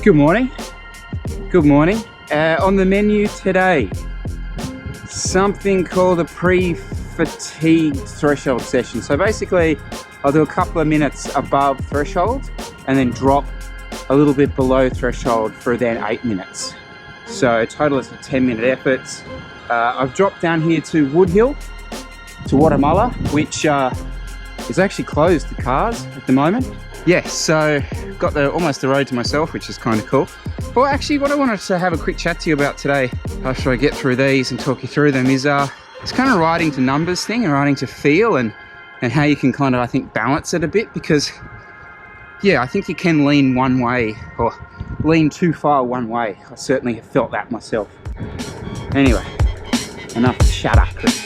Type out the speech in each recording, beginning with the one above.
Good morning. Good morning. On the menu today, something called a pre-fatigue threshold session. So basically, I'll do a couple of minutes above threshold and then drop a little bit below threshold for then 8 minutes. So total is 10-minute efforts. I've dropped down here to Woodhill, to Guatemala, which is actually closed to cars at the moment. Yes, so got almost the road to myself, which is kind of cool. Well, actually, what I wanted to have a quick chat to you about today, after I get through these and talk you through them, is it's kind of riding to numbers thing and riding to feel and how you can kind of, I think, balance it a bit, because, yeah, I think you can lean one way or lean too far one way. I certainly have felt that myself. Anyway, enough shut up, Chris.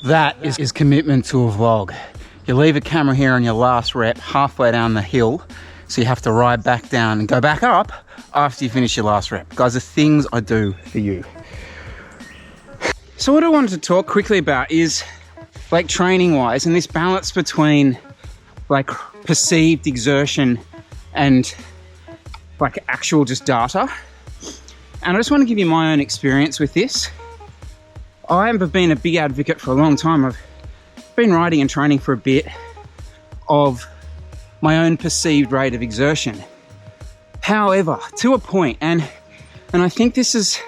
That is commitment to a vlog. You leave a camera here on your last rep halfway down the hill, so you have to ride back down and go back up after you finish your last rep. Guys, the things I do for you. So what I wanted to talk quickly about is like training wise and this balance between like perceived exertion and like actual just data. And I just want to give you my own experience with this. I have been a big advocate for a long time. I've been riding and training for a bit of my own perceived rate of exertion. However, to a point, and I think this has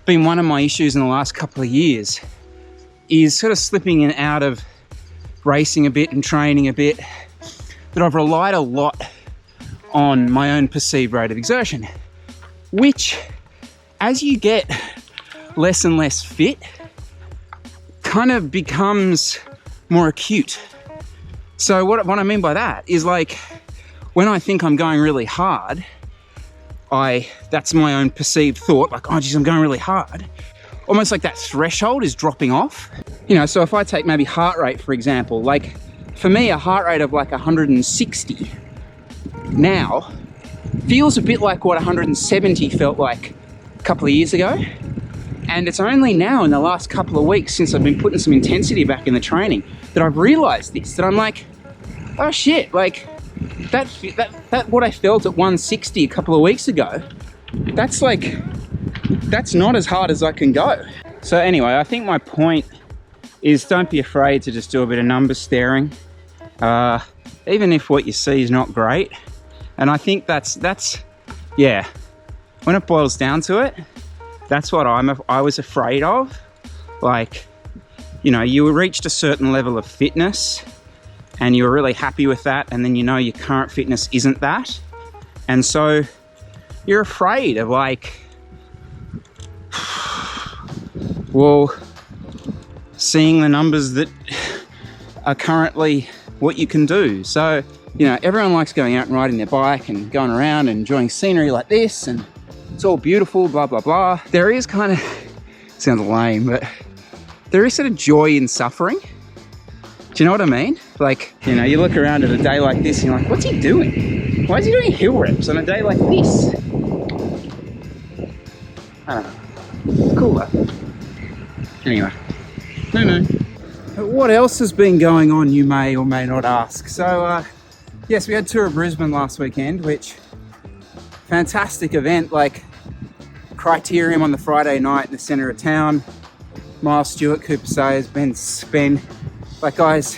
been one of my issues in the last couple of years, is sort of slipping in and out of racing a bit and training a bit, that I've relied a lot on my own perceived rate of exertion, which as you get less and less fit, kind of becomes more acute. So what I mean by that is, like, when I think I'm going really hard, that's my own perceived thought, like, oh geez, I'm going really hard. Almost like that threshold is dropping off. You know, so if I take maybe heart rate, for example, like for me, a heart rate of like 160 now feels a bit like what 170 felt like a couple of years ago. And it's only now in the last couple of weeks, since I've been putting some intensity back in the training, that I've realized this, that I'm like, oh shit, like that what I felt at 160 a couple of weeks ago, that's not as hard as I can go. So anyway, I think my point is, don't be afraid to just do a bit of number staring, even if what you see is not great. And I think that's yeah, when it boils down to it, that's what I was afraid of. Like, you know, you reached a certain level of fitness and you were really happy with that, and then you know your current fitness isn't that. And so you're afraid of, like, well, seeing the numbers that are currently what you can do. So, you know, everyone likes going out and riding their bike and going around and enjoying scenery like this, and it's all beautiful, blah, blah, blah. There is kind of, sounds lame, but there is sort of joy in suffering. Do you know what I mean? Like, you know, you look around at a day like this and you're like, what's he doing? Why is he doing hill reps on a day like this? I don't know. It's cool though. Anyway, no. What else has been going on, you may or may not ask? So, yes, we had Tour of Brisbane last weekend, which, fantastic event. Like, Criterium on the Friday night in the centre of town. Miles Stewart, Cooper Sayers, Ben Spen. Like, guys,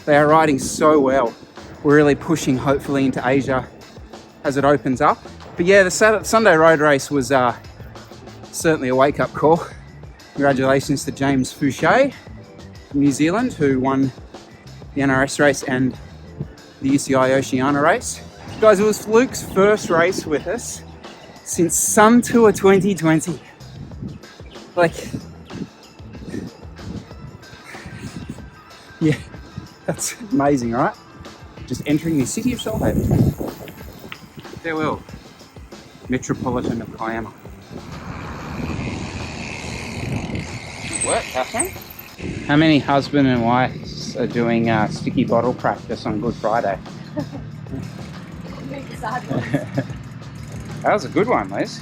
they are riding so well. We're really pushing, hopefully, into Asia as it opens up. But yeah, the Sunday road race was certainly a wake-up call. Congratulations to James Fouché from New Zealand, who won the NRS race and the UCI Oceania race. Guys, it was Luke's first race with us since Sun Tour 2020. Like, yeah, that's amazing, right? Just entering the city of Shoalhaven. Farewell, Metropolitan of Kiama. What? Catherine? How many husband and wives are doing sticky bottle practice on Good Friday? That was a good one, Liz.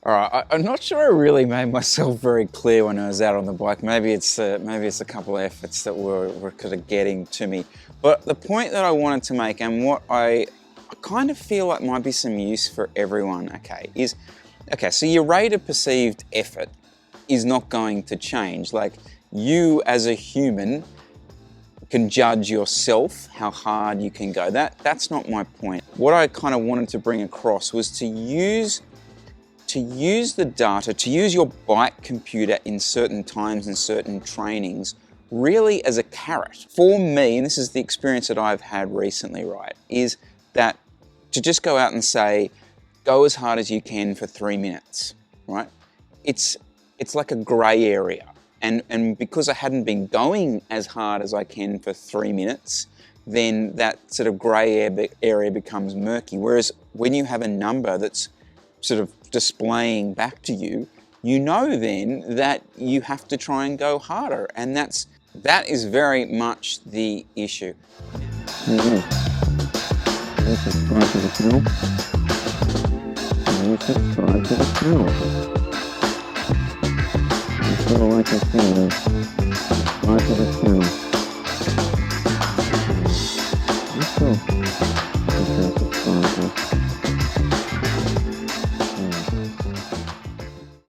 All right, I'm not sure I really made myself very clear when I was out on the bike. Maybe it's a couple of efforts that were kind of getting to me. But the point that I wanted to make, and what I kind of feel like might be some use for everyone, is, so your rate of perceived effort is not going to change. Like, you as a human can judge yourself how hard you can go. That's not my point. What I kind of wanted to bring across was to use the data, to use your bike computer in certain times and certain trainings really as a carrot. For me, and this is the experience that I've had recently, right, is that to just go out and say, go as hard as you can for 3 minutes, right? It's like a gray area. And because I hadn't been going as hard as I can for 3 minutes, then that sort of gray area becomes murky. Whereas when you have a number that's sort of displaying back to you, you know then that you have to try and go harder. And that is very much the issue. Subscribe to the channel. Subscribe to the channel. Like I said, subscribe to the channel.